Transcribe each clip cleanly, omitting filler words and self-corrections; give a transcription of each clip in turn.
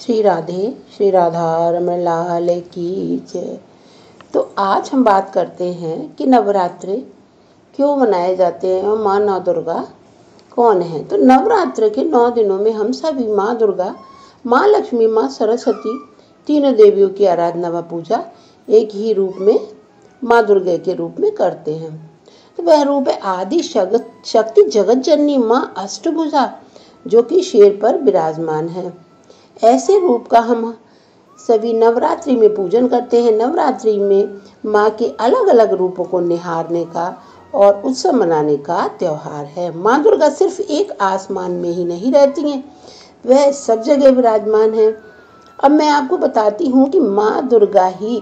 श्री राधे श्री राधा रमण लाल की जय। तो आज हम बात करते हैं कि नवरात्रि क्यों मनाए जाते हैं और माँ नौ दुर्गा कौन है। तो नवरात्र के 9 दिनों में हम सभी माँ दुर्गा, माँ लक्ष्मी, माँ सरस्वती तीनों देवियों की आराधना व पूजा एक ही रूप में माँ दुर्गा के रूप में करते हैं। तो वह रूप है आदि शक्ति जगत जननी माँ अष्टभुजा, जो कि शेर पर विराजमान है। ऐसे रूप का हम सभी नवरात्रि में पूजन करते हैं। नवरात्रि में माँ के अलग अलग रूपों को निहारने का और उत्सव मनाने का त्योहार है। माँ दुर्गा सिर्फ एक आसमान में ही नहीं रहती हैं, वह सब जगह विराजमान है। अब मैं आपको बताती हूँ कि माँ दुर्गा ही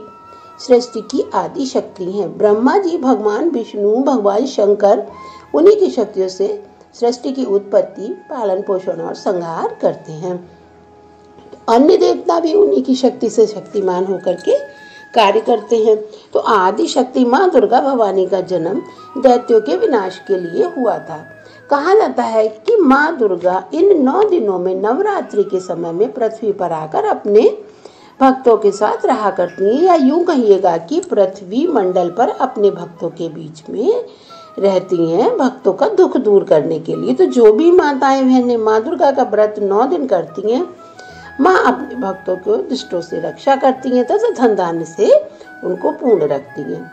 सृष्टि की आदि शक्ति हैं। ब्रह्मा जी, भगवान विष्णु, भगवान शंकर उन्हीं की शक्तियों से सृष्टि की उत्पत्ति, पालन पोषण और संहार करते हैं। अन्य देवता भी उन्हीं की शक्ति से शक्तिमान होकर के कार्य करते हैं। तो आदि शक्ति माँ दुर्गा भवानी का जन्म दैत्यों के विनाश के लिए हुआ था। कहा जाता है कि माँ दुर्गा इन 9 दिनों में नवरात्रि के समय में पृथ्वी पर आकर अपने भक्तों के साथ रहा करती हैं, या यूं कहिएगा कि पृथ्वी मंडल पर अपने भक्तों के बीच में रहती हैं, भक्तों का दुख दूर करने के लिए। तो जो भी माताएं बहनें माँ दुर्गा का व्रत 9 दिन करती हैं, माँ अपने भक्तों को दुष्टों से रक्षा करती हैं तथा धन धान्य से उनको पूर्ण रखती हैं।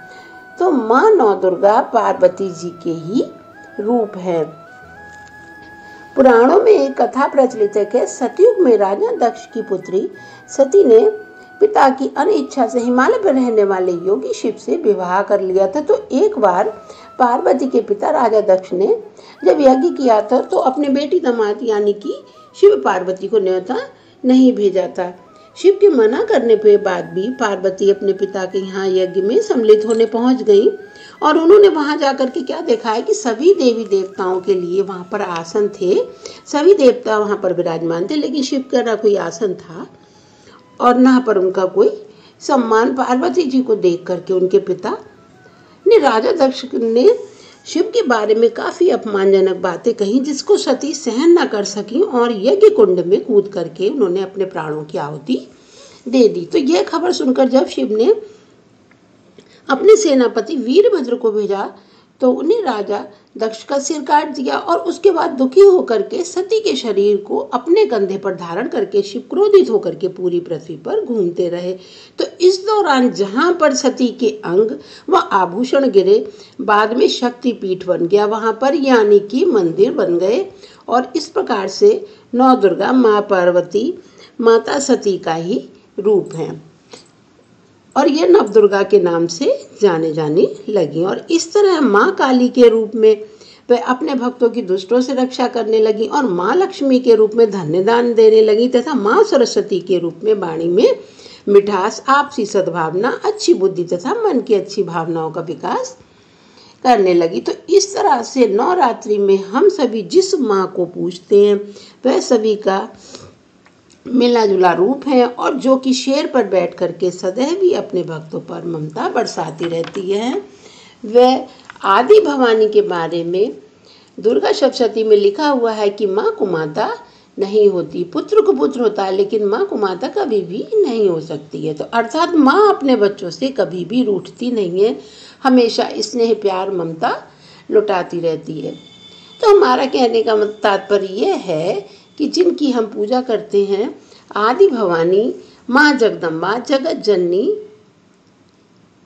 तो माँ नौ दुर्गा पार्वती जी के ही रूप है। पुराणों में एक कथा प्रचलित है कि सतयुग में राजा दक्ष की पुत्री सती ने पिता की अनिच्छा से हिमालय पर रहने वाले योगी शिव से विवाह कर लिया था। तो एक बार पार्वती के पिता राजा दक्ष ने जब यज्ञ किया था तो अपने बेटी दामाद यानी कि शिव पार्वती को न्योता नहीं भेजा था। शिव के मना करने के बाद भी पार्वती अपने पिता के यहाँ यज्ञ में सम्मिलित होने पहुंच गई और उन्होंने वहां जाकर के क्या देखा है कि सभी देवी देवताओं के लिए वहां पर आसन थे, सभी देवता वहां पर विराजमान थे, लेकिन शिव का ना कोई आसन था और ना पर उनका कोई सम्मान। पार्वती जी को देख करके उनके पिता ने राजा दक्ष ने शिव के बारे में काफी अपमानजनक बातें कही, जिसको सती सहन न कर सकी और यज्ञ कुंड में कूद करके उन्होंने अपने प्राणों की आहुति दे दी। तो यह खबर सुनकर जब शिव ने अपने सेनापति वीरभद्र को भेजा तो उन्हें राजा दक्ष का सिर काट दिया और उसके बाद दुखी होकर के सती के शरीर को अपने कंधे पर धारण करके शिव क्रोधित होकर के पूरी पृथ्वी पर घूमते रहे। तो इस दौरान जहां पर सती के अंग व आभूषण गिरे, बाद में शक्ति पीठ बन गया वहां पर, यानी कि मंदिर बन गए। और इस प्रकार से नौ दुर्गा माँ पार्वती माता सती का ही रूप है और ये नव दुर्गा के नाम से जाने जाने लगी। और इस तरह माँ काली के रूप में वह अपने भक्तों की दुष्टों से रक्षा करने लगी और माँ लक्ष्मी के रूप में धन्य दान देने लगी तथा माँ सरस्वती के रूप में वाणी में मिठास, आपसी सद्भावना, अच्छी बुद्धि तथा मन की अच्छी भावनाओं का विकास करने लगी। तो इस तरह से नवरात्रि में हम सभी जिस माँ को पूजते हैं वह सभी का मिला जुला रूप है और जो कि शेर पर बैठ करके सदैव ही अपने भक्तों पर ममता बरसाती रहती है। वह आदि भवानी के बारे में दुर्गा सप्तशती में लिखा हुआ है कि माँ को माता नहीं होती, पुत्र को पुत्र होता है, लेकिन माँ को माता कभी भी नहीं हो सकती है। तो अर्थात माँ अपने बच्चों से कभी भी रूठती नहीं है, हमेशा स्नेह प्यार ममता लुटाती रहती है। तो हमारा कहने का तात्पर्य यह है कि जिनकी हम पूजा करते हैं, आदि भवानी माँ जगदम्बा जगत जननी,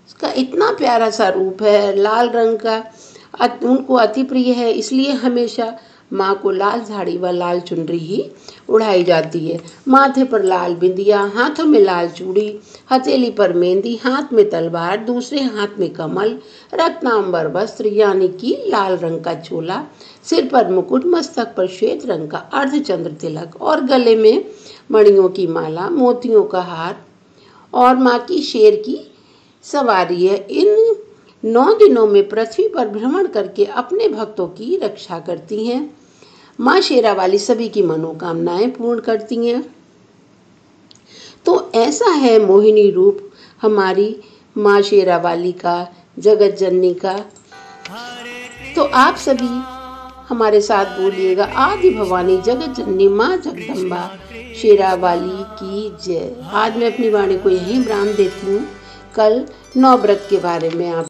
उसका इतना प्यारा सा रूप है, लाल रंग का उनको अति प्रिय है, इसलिए हमेशा माँ को लाल साड़ी व लाल चुनरी ही उड़ाई जाती है। माथे पर लाल बिंदिया, हाथों में लाल चूड़ी, हथेली पर मेहंदी, हाथ में तलवार, दूसरे हाथ में कमल, रत्नांबर वस्त्र यानी कि लाल रंग का चोला, सिर पर मुकुट, मस्तक पर श्वेत रंग का अर्धचंद्र तिलक और गले में मणियों की माला, मोतियों का हार और माँ की शेर की सवारी है। इन 9 दिनों में पृथ्वी पर भ्रमण करके अपने भक्तों की रक्षा करती हैं। माँ शेरा वाली सभी की मनोकामनाएं पूर्ण करती हैं। तो ऐसा है मोहिनी रूप हमारी माँ शेरा वाली का, जगत जननी का। तो आप सभी हमारे साथ बोलिएगा, आदि भवानी जगत जननी माँ जगदम्बा शेरा वाली की जय। आज मैं अपनी वाणी को यहीं विराम देती हूँ। कल नवव्रत के बारे में आप